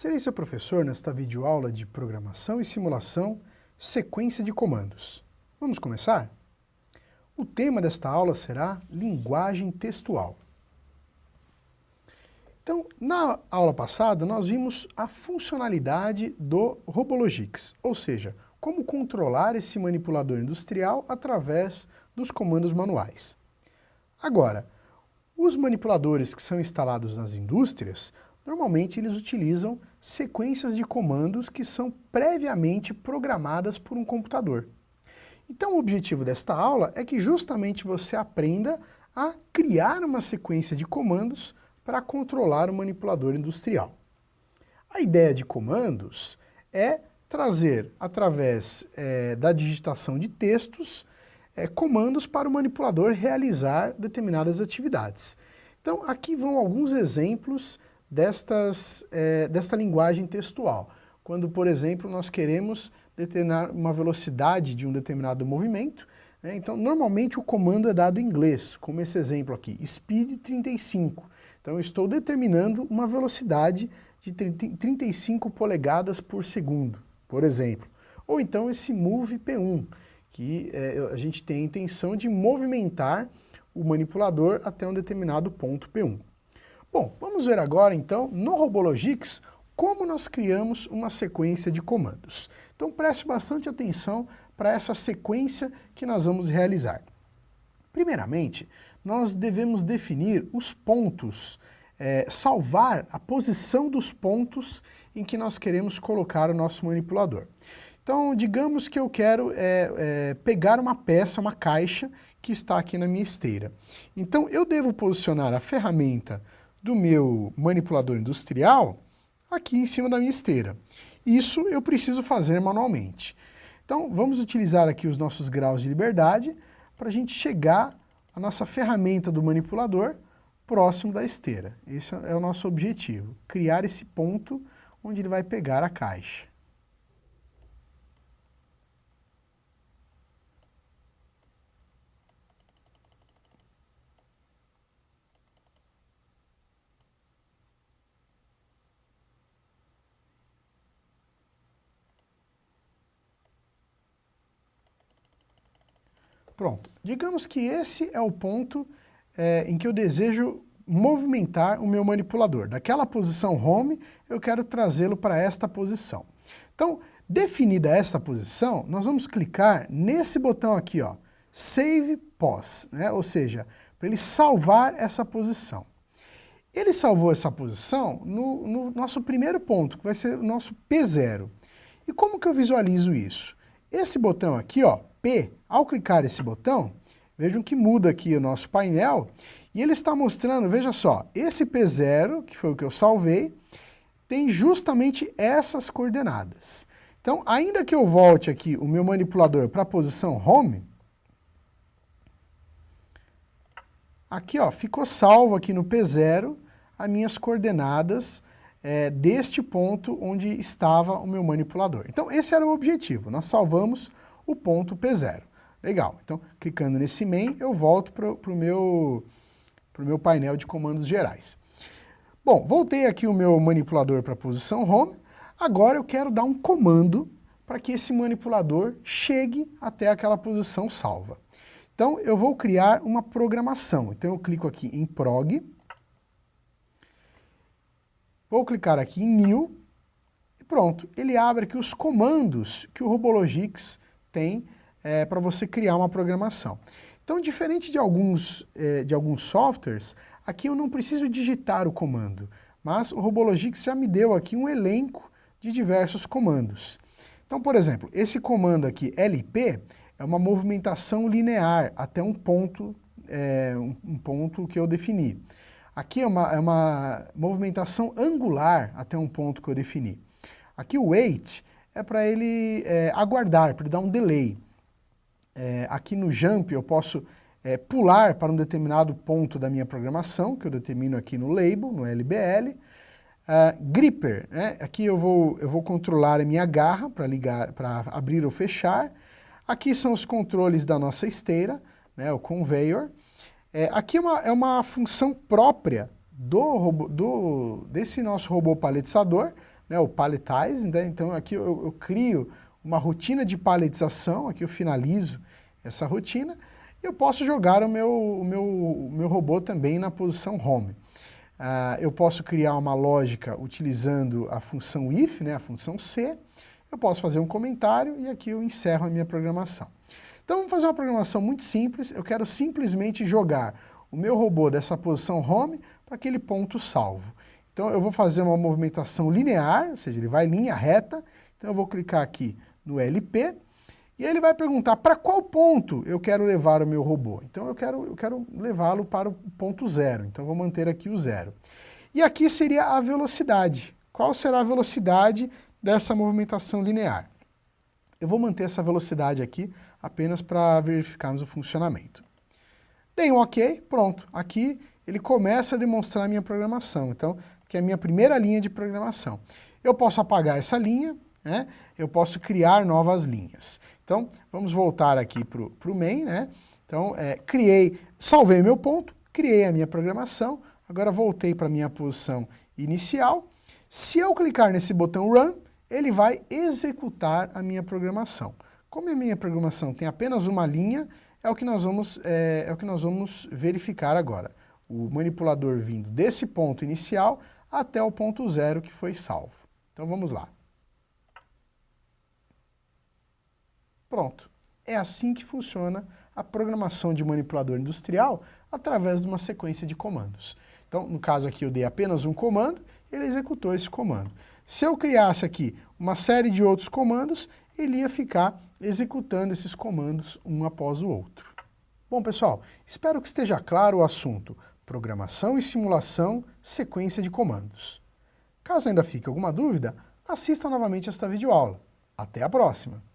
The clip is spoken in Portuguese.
Serei seu professor nesta videoaula de programação e simulação, sequência de comandos. Vamos começar? O tema desta aula será linguagem textual. Então, na aula passada, nós vimos a funcionalidade do Robologics, ou seja, como controlar esse manipulador industrial através dos comandos manuais. Agora, os manipuladores que são instalados nas indústrias, normalmente eles utilizam sequências de comandos que são previamente programadas por um computador. Então o objetivo desta aula é que justamente você aprenda a criar uma sequência de comandos para controlar o manipulador industrial. A ideia de comandos é trazer, através da digitação de textos, comandos para o manipulador realizar determinadas atividades. Então aqui vão alguns exemplos desta linguagem textual. Quando, por exemplo, nós queremos determinar uma velocidade de um determinado movimento, né? Então normalmente o comando é dado em inglês, como esse exemplo aqui, speed 35. Então eu estou determinando uma velocidade de 35 polegadas por segundo, por exemplo. Ou então esse move P1, que a gente tem a intenção de movimentar o manipulador até um determinado ponto P1. Bom, vamos ver agora então, no Robologics, como nós criamos uma sequência de comandos. Então preste bastante atenção para essa sequência que nós vamos realizar. Primeiramente, nós devemos definir os pontos, salvar a posição dos pontos em que nós queremos colocar o nosso manipulador. Então, digamos que eu quero pegar uma peça, uma caixa, que está aqui na minha esteira. Então, eu devo posicionar a ferramenta do meu manipulador industrial aqui em cima da minha esteira. Isso eu preciso fazer manualmente. Então, vamos utilizar aqui os nossos graus de liberdade para a gente chegar à nossa ferramenta do manipulador próximo da esteira. Esse é o nosso objetivo, criar esse ponto onde ele vai pegar a caixa. Pronto, digamos que esse é o ponto em que eu desejo movimentar o meu manipulador. Daquela posição home, eu quero trazê-lo para esta posição. Então, definida esta posição, nós vamos clicar nesse botão aqui, ó, Save Pos, né? Ou seja, para ele salvar essa posição. Ele salvou essa posição no nosso primeiro ponto, que vai ser o nosso P0. E como que eu visualizo isso? Esse botão aqui, ó, P, ao clicar esse botão, vejam que muda aqui o nosso painel, e ele está mostrando, veja só, esse P0, que foi o que eu salvei, tem justamente essas coordenadas. Então, ainda que eu volte aqui o meu manipulador para a posição home, aqui, ó, ficou salvo aqui no P0 as minhas coordenadas deste ponto onde estava o meu manipulador. Então, esse era o objetivo, nós salvamos o ponto P0. Legal, então, clicando nesse main, eu volto para o meu painel de comandos gerais. Bom, voltei aqui o meu manipulador para a posição home, agora eu quero dar um comando para que esse manipulador chegue até aquela posição salva. Então, eu vou criar uma programação. Então, eu clico aqui em prog, vou clicar aqui em new, e pronto, ele abre aqui os comandos que o Robologics tem para você criar uma programação. Então, diferente de alguns softwares, aqui eu não preciso digitar o comando, mas o Robologics já me deu aqui um elenco de diversos comandos. Então, por exemplo, esse comando aqui, LP, é uma movimentação linear até um ponto que eu defini. Aqui é uma movimentação angular até um ponto que eu defini. Aqui o wait é para ele aguardar, para ele dar um delay. Aqui no jump eu posso pular para um determinado ponto da minha programação, que eu determino aqui no label, no LBL. Gripper, né? Aqui eu vou controlar a minha garra para ligar, para abrir ou fechar. Aqui são os controles da nossa esteira, né? O conveyor. Aqui é uma função própria desse nosso robô paletizador, né, o palletizing, né? Então aqui eu crio uma rotina de paletização, aqui eu finalizo essa rotina, e eu posso jogar o meu robô também na posição home. Eu posso criar uma lógica utilizando a função if, né, a função C, eu posso fazer um comentário e aqui eu encerro a minha programação. Então vamos fazer uma programação muito simples, eu quero simplesmente jogar o meu robô dessa posição home para aquele ponto salvo. Então eu vou fazer uma movimentação linear, ou seja, ele vai em linha reta, então eu vou clicar aqui no LP, e ele vai perguntar para qual ponto eu quero levar o meu robô. Então eu quero levá-lo para o ponto 0, então vou manter aqui o 0. E aqui seria a velocidade. Qual será a velocidade dessa movimentação linear? Eu vou manter essa velocidade aqui apenas para verificarmos o funcionamento. Dei um OK, pronto. Aqui ele começa a demonstrar a minha programação, então, que é a minha primeira linha de programação. Eu posso apagar essa linha, né? Eu posso criar novas linhas. Então, vamos voltar aqui para o main, né? Então, salvei meu ponto, criei a minha programação, agora voltei para a minha posição inicial. Se eu clicar nesse botão Run, ele vai executar a minha programação. Como a minha programação tem apenas uma linha, é o que nós vamos verificar agora. O manipulador vindo desse ponto inicial até o ponto 0 que foi salvo. Então vamos lá. Pronto. É assim que funciona a programação de manipulador industrial através de uma sequência de comandos. Então, no caso aqui eu dei apenas um comando, ele executou esse comando. Se eu criasse aqui uma série de outros comandos, ele ia ficar executando esses comandos um após o outro. Bom, pessoal, espero que esteja claro o assunto programação e simulação, sequência de comandos. Caso ainda fique alguma dúvida, assista novamente esta videoaula. Até a próxima!